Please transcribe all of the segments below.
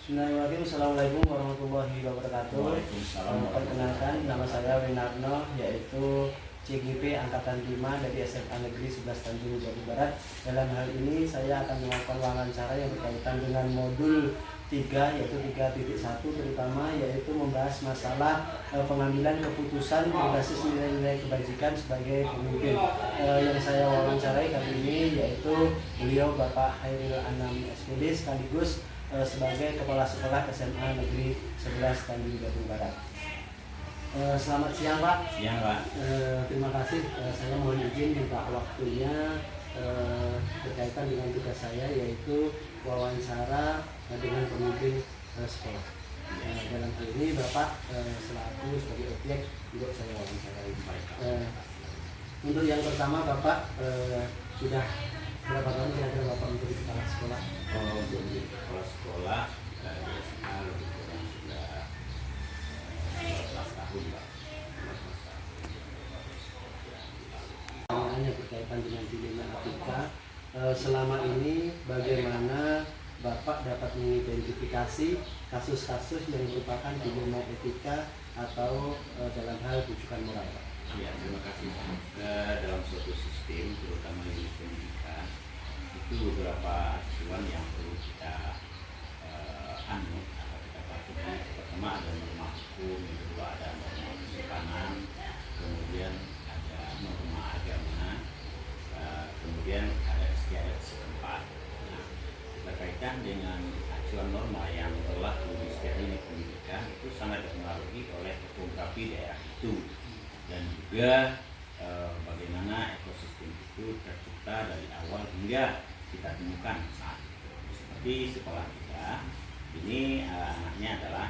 Bismillahirrahmanirrahim. Assalamualaikum warahmatullahi wabarakatuh. Waalaikumsalam. Perkenalkan, nama saya Winarno, yaitu CGP Angkatan 5 dari SMA Negeri 11 Tanjung Jawa Barat. Dalam hal ini saya akan melakukan wawancara yang berkaitan dengan modul 3, yaitu 3.1, terutama yaitu membahas masalah pengambilan keputusan berbasis nilai-nilai kebajikan sebagai pemimpin. Yang saya wawancarai kali ini yaitu beliau Bapak Hairil Anam SPD, sekaligus sebagai Kepala Sekolah SMA Negeri 11 Tanjung Jabung Barat. Selamat siang Pak. Siang Pak. Terima kasih. Saya mohon izin minta waktunya berkaitan dengan tugas saya, yaitu wawancara dengan pemimpin sekolah. Dalam hal ini Bapak selaku sebagai objek untuk saya wawancarai. Untuk yang pertama Bapak sudah berapa tahun kira-kira Bapak menjadi kepala sekolah? Untuk menjadi kepala sekolah lebih kurang sudah 12 tahun Pak. Pertanyaannya berkaitan dengan dilema etika. Selama ini bagaimana Bapak dapat mengidentifikasi kasus-kasus yang merupakan dilema etika atau dalam hal rujukan moral? Ya, terima kasih. Dalam suatu sistem, terutama di pendidikan, itu beberapa acuan yang perlu kita anut atau kita patuhi. Pertama ada norma hukum, yang kedua ada norma kesopanan, kemudian ada norma agama, kemudian ada istiadat setempat. Nah, berkaitan dengan acuan norma yang berlaku di setiap unit pendidikan itu sangat dipengaruhi oleh topografi daerah itu, dan juga bagaimana ekosistem itu tercipta dari awal hingga kita temukan saat itu. Seperti sekolah kita ini anaknya adalah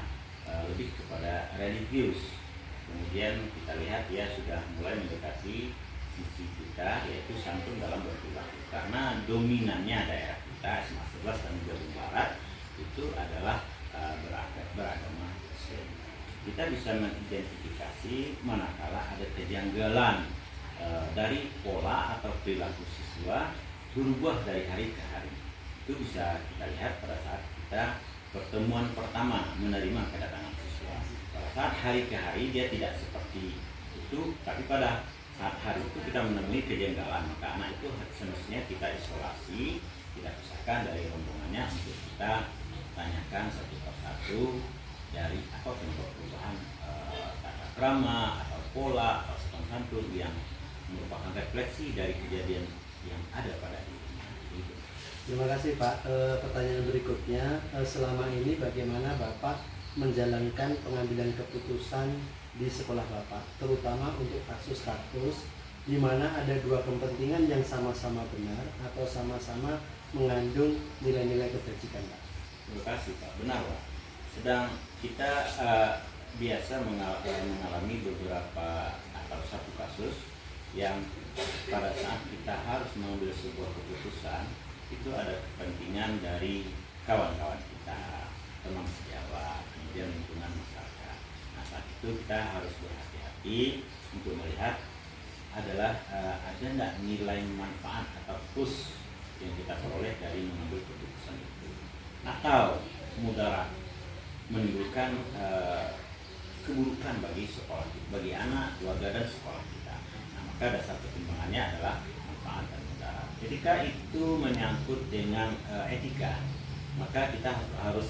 lebih kepada religius, kemudian kita lihat dia sudah mulai mendekati sisi kita, yaitu santun dalam berperilaku, karena dominannya daerah kita SMA 11 dan Jawa Barat itu adalah beragama Islam. Kita bisa mengidentifikasi manakala ada kejanggalan dari pola atau perilaku siswa berubah dari hari ke hari. Itu bisa kita lihat pada saat kita pertemuan pertama menerima kedatangan siswa. Pada saat hari ke hari dia tidak seperti itu, tapi pada saat hari itu kita menemui kejanggalan, maka anak itu semestinya kita isolasi, kita pisahkan dari rombongannya untuk kita tanyakan satu persatu dari apa penyebab perubahan tata krama atau pola atau sopan santun yang merupakan refleksi dari kejadian yang ada pada dirinya. Terima kasih Pak. Pertanyaan berikutnya, selama ini bagaimana Bapak menjalankan pengambilan keputusan di sekolah Bapak, terutama untuk kasus-kasus di mana ada dua kepentingan yang sama-sama benar atau sama-sama mengandung nilai-nilai kebajikan Pak? Terima kasih Pak. Benar Pak. Sedang kita biasa mengalami beberapa atau satu kasus yang pada saat kita harus mengambil sebuah keputusan itu ada kepentingan dari kawan-kawan kita, teman sejawat, kemudian lingkungan masyarakat. Nah, saat itu kita harus berhati-hati untuk melihat adalah ada tidak nilai manfaat atau plus yang kita peroleh dari mengambil keputusan itu, atau mudarat menimbulkan keburukan bagi sekolah, bagi anak, keluarga dan sekolah kita. Nah, maka dasar pertimbangannya adalah manfaat dan mudarat. Ketika itu menyangkut dengan etika, maka kita harus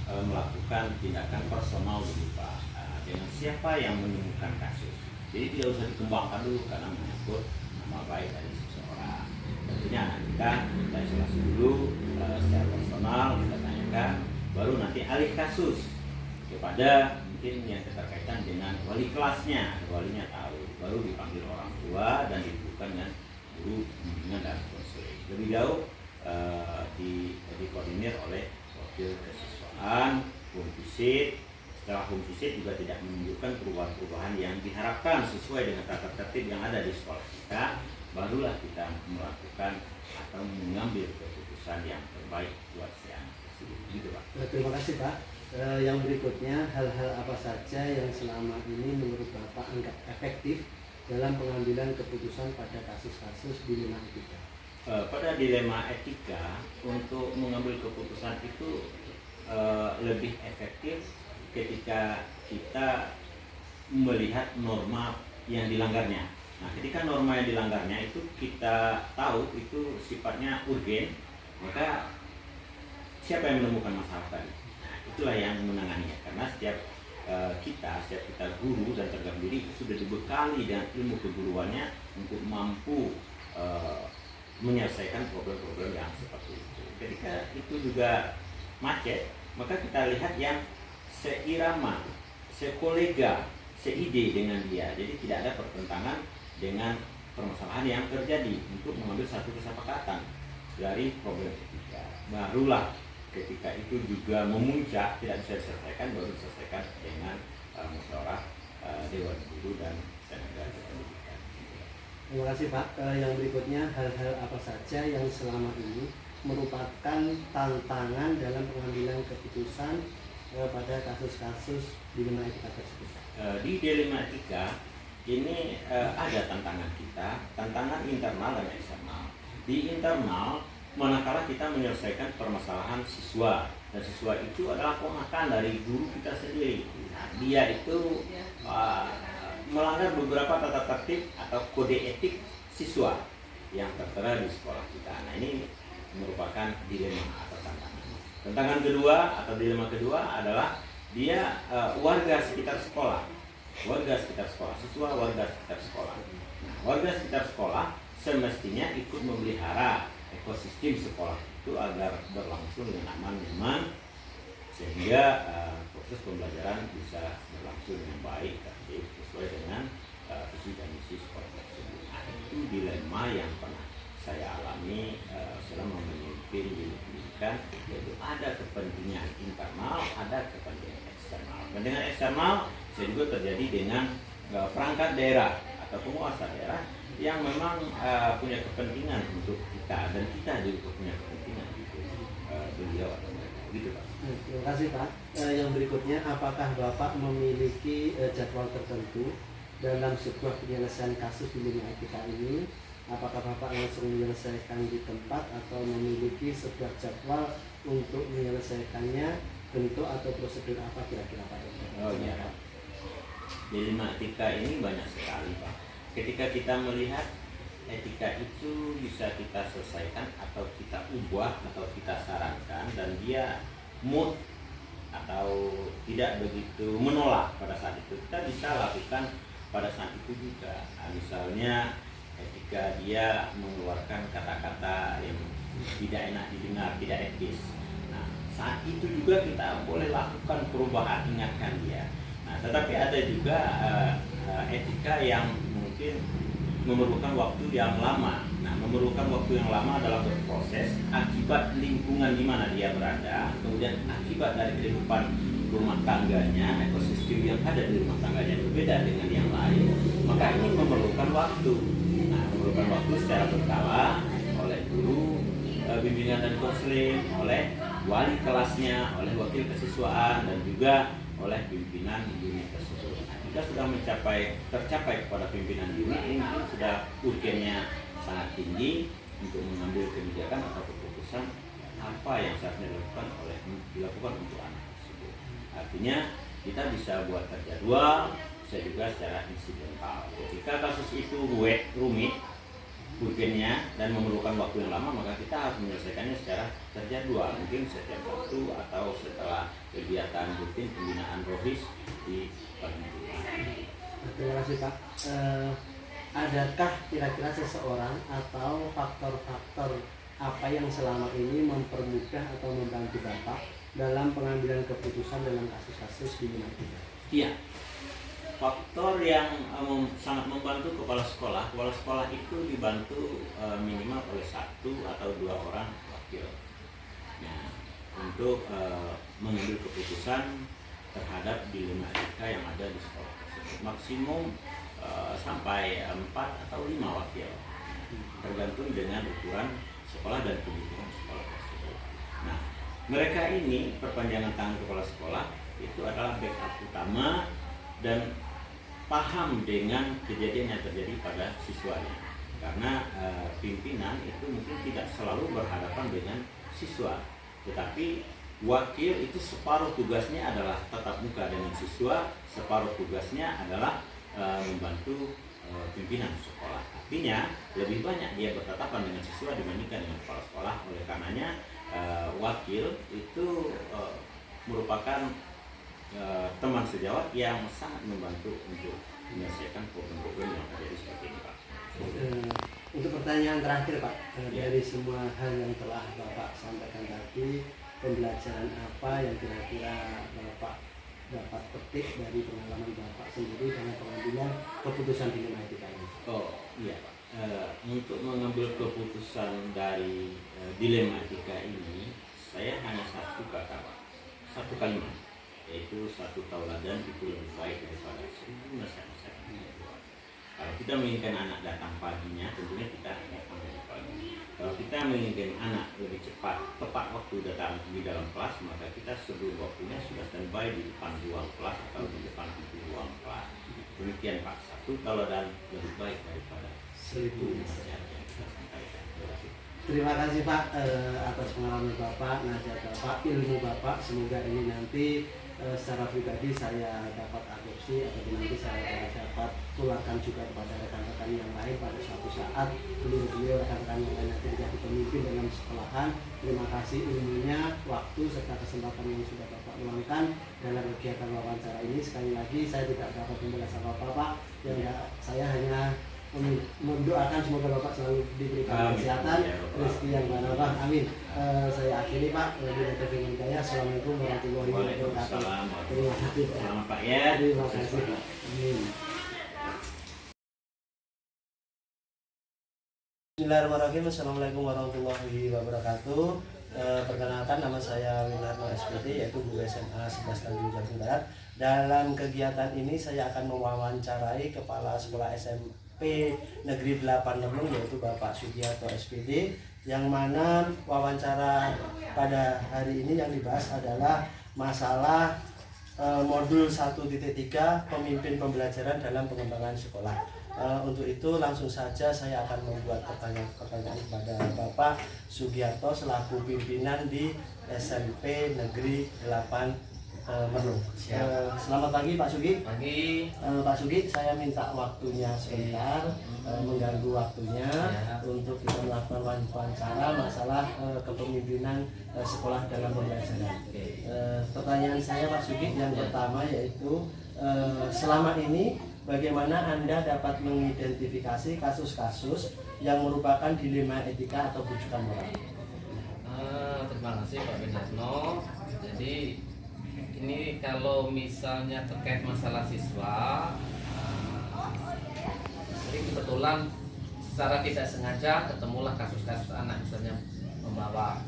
melakukan tindakan personal dulu Pak, dengan siapa yang menemukan kasus. Jadi tidak usah dikembangkan dulu karena menyangkut nama baik dari seseorang. Tentunya anak kita isolasi dulu secara personal, kita tanyakan, baru nanti alih kasus kepada mungkin yang keterkaitan dengan wali kelasnya, walinya tahu, baru dipanggil orang tua dan dibutuhkan dengan guru bimbingan dan konseling. Lebih jauh dikoordinir oleh wakil kesiswaan, home visit. Setelah home visit juga tidak menunjukkan perubahan-perubahan yang diharapkan sesuai dengan tata tertib yang ada di sekolah kita, barulah kita melakukan atau mengambil keputusan yang terbaik buat si anak tersebut. Gitu Pak. Terima kasih Pak. Yang berikutnya, hal-hal apa saja yang selama ini menurut Bapak anggap efektif dalam pengambilan keputusan pada kasus-kasus dilema etika? Pada dilema etika, untuk mengambil keputusan itu lebih efektif ketika kita melihat norma yang dilanggarnya. Nah, ketika norma yang dilanggarnya itu kita tahu itu sifatnya urgen, maka siapa yang menemukan masalah tadi? Nah, itulah yang menanganinya. Karena setiap kita guru dan tenaga pendidik sudah dibekali dengan ilmu keguruannya untuk mampu menyelesaikan problem-problem yang seperti itu. Ketika itu juga macet, maka kita lihat yang seirama, sekolega, seide dengan dia. Jadi tidak ada pertentangan dengan permasalahan yang terjadi untuk mengambil satu kesepakatan dari problem etika. Barulah ketika itu juga memuncak tidak bisa diselesaikan, baru diselesaikan dengan musyawarah Dewan Guru dan tenaga pendidikan. Terima kasih Pak. Yang berikutnya, hal-hal apa saja yang selama ini merupakan tantangan dalam pengambilan keputusan pada kasus-kasus di lima etika tersebut? Di dilema etika ini ada tantangan kita, tantangan internal dan eksternal. Di internal, manakala kita menyelesaikan permasalahan siswa, dan siswa itu adalah ponakan dari guru kita sendiri. Nah, dia itu melanggar beberapa tata tertib atau kode etik siswa yang tertera di sekolah kita. Nah, ini merupakan dilema atau tantangan. Tantangan kedua atau dilema kedua adalah dia warga sekitar sekolah. Warga sekitar sekolah, siswa warga sekitar sekolah. Nah, warga sekitar sekolah semestinya ikut memelihara ekosistem sekolah itu agar berlangsung dengan aman, nyaman, sehingga proses pembelajaran bisa berlangsung dengan baik, tertib, sesuai dengan visi dan misi sekolah tersebut. Nah, itu dilema yang pernah saya alami selama memimpin di pendidikan, yaitu ada kepentingan internal, ada kepentingan eksternal. Kepentingan eksternal saya juga terjadi dengan perangkat daerah atau penguasa daerah yang memang punya kepentingan untuk kita, dan kita juga punya kepentingan untuk beliau atau mereka. Gitu Pak. Terima kasih Pak. Yang berikutnya, apakah Bapak memiliki jadwal tertentu dalam sebuah penyelesaian kasus di lima etika ini? Apakah Bapak langsung menyelesaikan di tempat atau memiliki sebuah jadwal untuk menyelesaikannya? Bentuk atau prosedur apa kira-kira Pak? Oh iya. Dilema etika ini banyak sekali Pak. Ketika kita melihat etika itu bisa kita selesaikan atau kita ubah atau kita sarankan, dan dia mood atau tidak begitu menolak pada saat itu, kita bisa lakukan pada saat itu juga. Nah, misalnya ketika dia mengeluarkan kata-kata yang tidak enak didengar, tidak etis, nah saat itu juga kita boleh lakukan perubahan, ingatkan dia. Nah, tetapi ada juga etika yang mungkin memerlukan waktu yang lama. Nah, memerlukan waktu yang lama dalam berproses akibat lingkungan di mana dia berada, kemudian akibat dari kehidupan rumah tangganya, ekosistem yang ada di rumah tangganya berbeda dengan yang lain, maka ini memerlukan waktu. Nah, memerlukan waktu secara berkala oleh guru, bimbingan dan konseling, oleh wali kelasnya, oleh wakil kesiswaan, dan juga oleh pimpinan unit tersebut. Nah, jika sudah tercapai kepada pimpinan unit, ini sudah urgennya sangat tinggi untuk mengambil kebijakan atau keputusan apa yang seharusnya dilakukan untuk anak tersebut. Artinya kita bisa buat terjadwal, bisa juga secara insidental. Ketika kasus itu rumit, urgennya dan memerlukan waktu yang lama, maka kita harus menyelesaikannya secara terjadwal, mungkin setiap waktu atau setelah kegiatan rutin pembinaan rohis di perhimpunan. Terima kasih Pak. Adakah kira-kira seseorang atau faktor-faktor apa yang selama ini mempermudah atau membantu Bapak dalam pengambilan keputusan dalam kasus-kasus di lima etika? Iya. Faktor yang sangat membantu kepala sekolah itu dibantu minimal oleh 1 atau 2 orang wakil. Nah, untuk mengambil keputusan terhadap dilema etika yang ada di sekolah tersebut. Maksimum sampai 4 atau 5 wakil, tergantung dengan ukuran sekolah dan kebutuhan sekolah tersebut. Nah, mereka ini perpanjangan tangan kepala sekolah itu adalah backup utama dan paham dengan kejadian yang terjadi pada siswanya, karena pimpinan itu mungkin tidak selalu berhadapan dengan siswa, tetapi wakil itu separuh tugasnya adalah tatap muka dengan siswa, separuh tugasnya adalah membantu pimpinan sekolah. Artinya lebih banyak dia bertatapan dengan siswa dibandingkan dengan kepala sekolah. Oleh karenanya wakil itu merupakan teman sejawat yang sangat membantu untuk menyelesaikan problem-problem yang terjadi seperti ini, Pak. Untuk pertanyaan terakhir Pak, dari semua hal yang telah Bapak sampaikan tadi, pembelajaran apa yang kira-kira Bapak dapat petik dari pengalaman Bapak sendiri dalam pengambilan keputusan dilema etika ini? Oh iya Pak, untuk mengambil keputusan dari dilema etika ini, saya hanya satu kata Pak, satu kalimat, yaitu satu tauladan itu lebih baik daripada 1000 nasihat. Kalau kita menginginkan anak datang paginya, tentunya kita datang dari pagi. Kalau kita menginginkan anak lebih cepat, tepat waktu datang di dalam kelas, maka kita sebelum waktunya sudah standby di depan ruang kelas atau di depan pintu ruang kelas. Demikian Pak, satu tauladan lebih baik daripada 1000 nasihat yang kita sampaikan. Terima kasih Pak atas pengalaman Bapak, nasihat Bapak, ilmu Bapak. Semoga ini nanti secara pribadi saya dapat adopsi atau nanti saya dapat tularkan juga kepada rekan-rekan yang lain pada suatu saat beliau rekan-rekan yang lain nanti menjadi pemimpin dalam sekolahan. Terima kasih ilmunya, waktu serta kesempatan yang sudah Bapak luangkan dalam kegiatan wawancara ini. Sekali lagi saya tidak dapat membahas apa-apa Pak, saya hanya mendoakan semoga Bapak selalu diberikan kesehatan, rezeki yang barokah. Amin. Saya akhiri Pak. Assalamualaikum warahmatullahi wabarakatuh. Terima kasih. Selamat Pak ya. Terima kasih. Amin. Bismillahirrahmanirrahim. Assalamualaikum warahmatullahi wabarakatuh. Perkenalkan, nama saya Winarno SPD, yaitu guru SMA 11 Tanjung Jabung Barat. Dalam kegiatan ini saya akan mewawancarai Kepala Sekolah SMP Negeri 8 Lemong, yaitu Bapak Sugiarto SPD, yang mana wawancara pada hari ini yang dibahas adalah masalah modul 1.3 pemimpin pembelajaran dalam pengembangan sekolah. Untuk itu langsung saja saya akan membuat pertanyaan kepada Bapak Sugiarto selaku pimpinan di SMP Negeri 8 Merlung. Selamat pagi Pak Sugi. Pagi. Pak Sugi, saya minta waktunya sebentar, mengganggu waktunya untuk kita melakukan wawancara masalah kepemimpinan sekolah dalam pembelajaran. Pertanyaan saya Pak Sugi yang pertama yaitu selama ini bagaimana Anda dapat mengidentifikasi kasus-kasus yang merupakan dilema etika atau bujukan moral? Terima kasih Pak Winarno. Jadi ini kalau misalnya terkait masalah siswa, sering kebetulan secara tidak sengaja ketemulah kasus-kasus anak misalnya membawa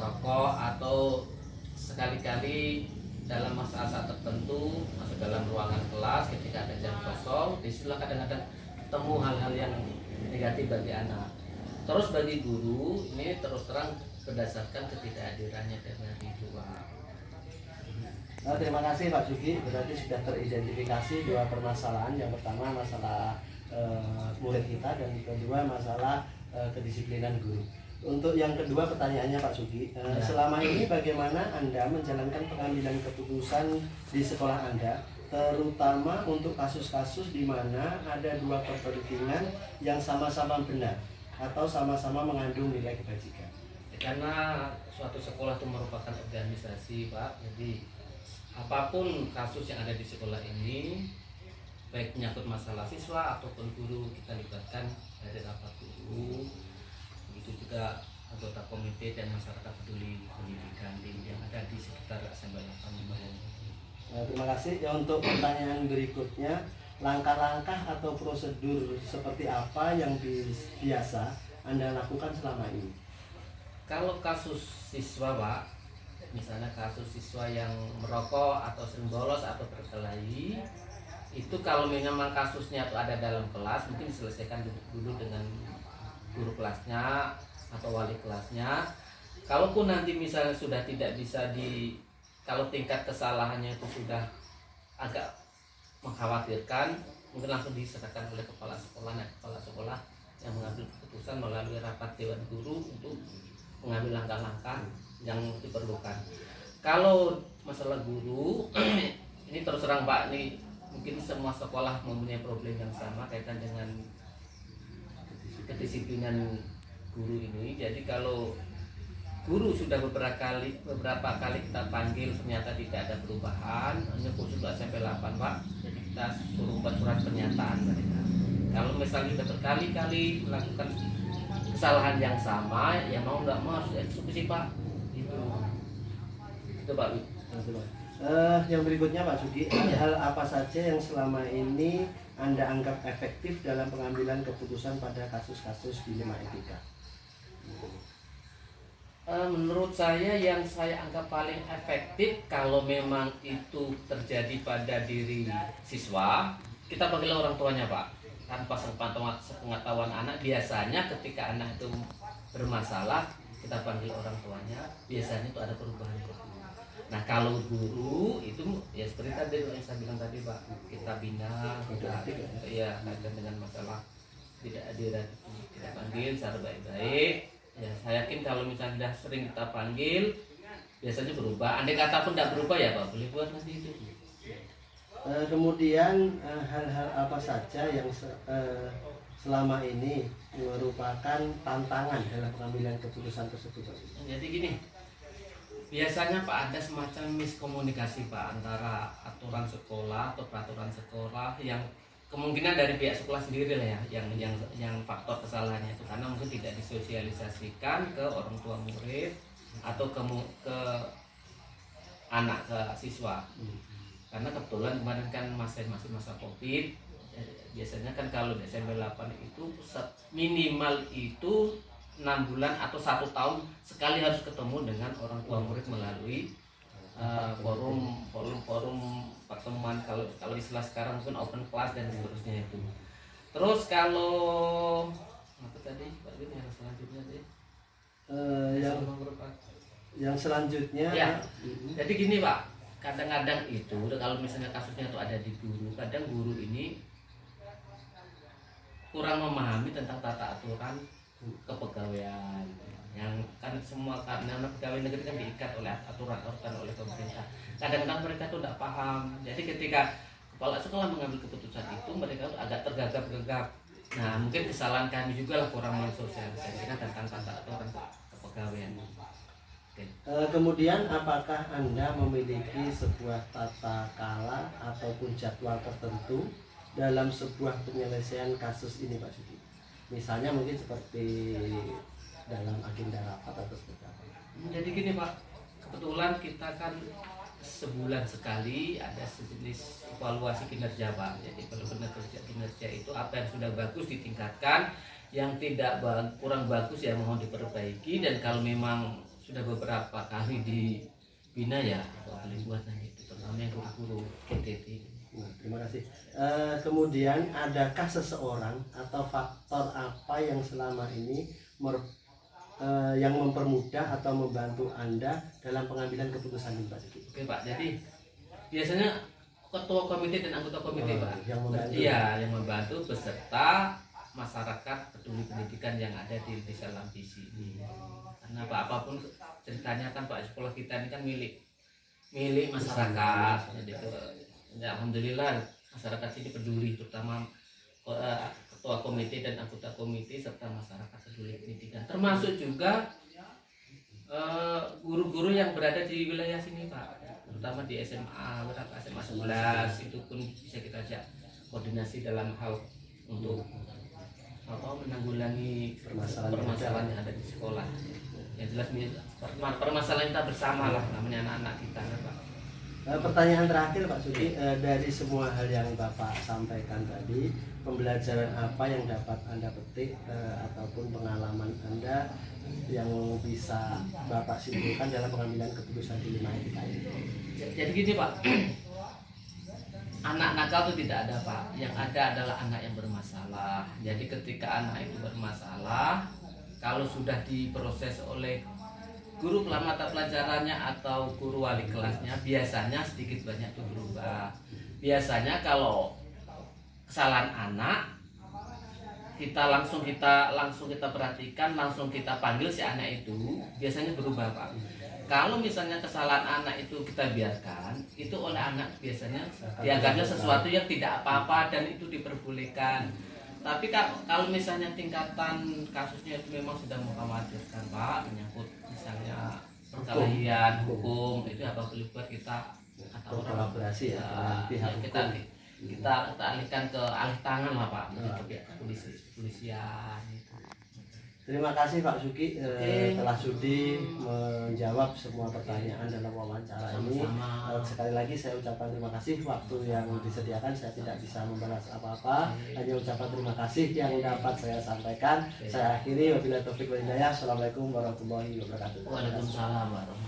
rokok atau sekali-kali dalam masa-masa tertentu masuk dalam ruangan kelas ketika ada jam kosong, disitulah kadang-kadang ketemu hal-hal yang negatif bagi anak. Terus bagi guru ini terus terang berdasarkan ketidakhadirannya dari luar. Terima kasih Pak Sugi, berarti sudah teridentifikasi dua permasalahan. Yang pertama masalah murid kita dan kedua masalah kedisiplinan guru. Untuk yang kedua pertanyaannya Pak Sugi, selama ini bagaimana Anda menjalankan pengambilan keputusan di sekolah Anda, terutama untuk kasus-kasus di mana ada dua kepentingan yang sama-sama benar atau sama-sama mengandung nilai kebajikan? Karena suatu sekolah itu merupakan organisasi Pak, jadi apapun kasus yang ada di sekolah ini, baik menyangkut masalah siswa ataupun guru, kita libatkan dari rapat guru, begitu juga anggota komite dan masyarakat peduli pendidikan yang ada di sekitar SMP 8 Lemong. Terima kasih. Ya, untuk pertanyaan berikutnya, langkah-langkah atau prosedur seperti apa yang biasa Anda lakukan selama ini? Kalau kasus siswa Pak, misalnya kasus siswa yang merokok atau sering bolos atau berkelahi, itu kalau memang kasusnya itu ada dalam kelas, mungkin diselesaikan dulu dengan guru kelasnya atau wali kelasnya. Kalaupun nanti misalnya sudah tidak bisa kalau tingkat kesalahannya itu sudah agak mengkhawatirkan, mungkin langsung diserahkan oleh kepala sekolah. Nah, kepala sekolah yang mengambil keputusan melalui rapat dewan guru untuk mengambil langkah-langkah yang diperlukan. Kalau masalah guru ini terus terang Pak, ini mungkin semua sekolah mempunyai problem yang sama kaitan dengan kedisiplinan guru ini. Jadi kalau guru sudah beberapa kali kita panggil ternyata tidak ada perubahan, hanya khusus SMP 8 Pak. Jadi kita suruh buat surat pernyataan mereka. Kalau misalnya sudah berkali-kali melakukan kesalahan yang sama, ya mau nggak mau harus eksekusi Pak. Itu Pak. Yang berikutnya Pak Sudi, hal apa saja yang selama ini Anda anggap efektif dalam pengambilan keputusan pada kasus-kasus dilema etika? Menurut saya yang saya anggap paling efektif kalau memang itu terjadi pada diri siswa, kita panggil orang tuanya Pak. Tanpa sepengetahuan anak, biasanya ketika anak itu bermasalah, kita panggil orang tuanya, biasanya itu ada perubahan. Nah kalau guru itu ya seperti tadi yang saya bilang tadi Pak, kita bina, ya kaitan dengan masalah tidak panggil secara baik-baik. Ya, saya yakin kalau misalnya sudah sering kita panggil, biasanya berubah. Andai kata pun tidak berubah ya Pak, boleh buat nanti itu. Kemudian hal-hal apa saja yang selama ini merupakan tantangan dalam pengambilan keputusan tersebut? Jadi gini, biasanya Pak ada semacam miskomunikasi Pak antara aturan sekolah atau peraturan sekolah yang kemungkinan dari pihak sekolah sendiri lah ya yang faktor kesalahannya itu karena mungkin tidak disosialisasikan ke orang tua murid atau ke anak, ke siswa. Karena kebetulan kemarin kan masih masa Covid, biasanya kan kalau di SMP 8 itu minimal itu 6 bulan atau 1 tahun sekali harus ketemu dengan orang tua murid melalui forum pertemuan, kalau istilah sekarang pun open class dan seterusnya itu. Terus kalau apa tadi Pak Bin yang selanjutnya tadi? Yang selanjutnya ya. Jadi gini Pak, kadang-kadang itu kalau misalnya kasusnya itu ada di guru, kadang guru ini kurang memahami tentang tata aturan kepegawaian yang kan semua karena pegawai negeri kan diikat oleh aturan oleh pemerintah. Kadang-kadang mereka tuh tidak paham. Jadi ketika kepala sekolah mengambil keputusan itu, mereka tuh agak tergagap-gagap. Nah mungkin kesalahan kami juga lah kurang mensosialisasikan tentang tata aturan kepegawaian. Kemudian apakah Anda memiliki sebuah tata kala ataupun jadwal tertentu dalam sebuah penyelesaian kasus ini Pak Sudi? Misalnya mungkin seperti dalam agenda rapat atau seperti apa? Jadi gini Pak, kebetulan kita kan sebulan sekali ada sejenis evaluasi kinerja Pak. Jadi kalau kinerja itu apa yang sudah bagus ditingkatkan, yang tidak kurang bagus ya mohon diperbaiki, dan kalau memang sudah beberapa kali dibina ya boleh buat nanti itu, terutama yang guru-guru KTT. Terima kasih. Kemudian adakah seseorang atau faktor apa yang selama ini yang mempermudah atau membantu Anda dalam pengambilan keputusan ini Pak Sudi? Oke Pak, jadi biasanya ketua komite dan anggota komite Pak yang membantu. Iya, yang membantu beserta masyarakat peduli pendidikan yang ada di Desa Lampisi ini. Karena Pak, apapun ceritanya kan Pak, sekolah kita ini kan milik masyarakat. Jadi ya, alhamdulillah masyarakat sini peduli, terutama ketua komite dan anggota komite serta masyarakat peduli pendidikan, termasuk juga guru-guru yang berada di wilayah sini Pak, terutama di SMA 11 itu pun bisa kita ajak koordinasi dalam hal untuk menanggulangi permasalahan yang ada di sekolah. Yang jelas permasalahan kita bersama lah, namanya anak-anak kita Pak. Pertanyaan terakhir Pak Sudi, dari semua hal yang Bapak sampaikan tadi, pembelajaran apa yang dapat Anda petik ataupun pengalaman Anda yang bisa Bapak simpulkan dalam pengambilan keputusan dilema etika ini? Jadi gini Pak, anak nakal itu tidak ada Pak, yang ada adalah anak yang bermasalah. Jadi ketika anak itu bermasalah, kalau sudah diproses oleh guru mata pelajarannya atau guru wali kelasnya, biasanya sedikit banyak itu berubah. Biasanya kalau kesalahan anak langsung kita perhatikan, langsung kita panggil si anak itu, biasanya berubah Pak. Kalau misalnya kesalahan anak itu kita biarkan, itu oleh anak biasanya dianggapnya sesuatu yang tidak apa-apa dan itu diperbolehkan. Tapi kalau misalnya tingkatan kasusnya itu memang sudah mengkhawatirkan Pak, menyangkut misalnya perkelahian hukum, itu apa boleh buat kita atau kolaborasi dengan pihak kita alihkan ke alih tangan lah Pak, ke pihak kepolisian gitu. Terima kasih Pak Suki Oke. telah sudi menjawab semua pertanyaan dalam wawancara ini. Sama-sama. Sekali lagi saya ucapkan terima kasih, waktu yang disediakan saya tidak bisa membalas apa-apa, hanya ucapan terima kasih yang dapat saya sampaikan. Saya akhiri, wabillahi taufiq wal hidayah. Assalamualaikum warahmatullahi wabarakatuh. Waalaikumsalam warahmatullahi wabarakatuh.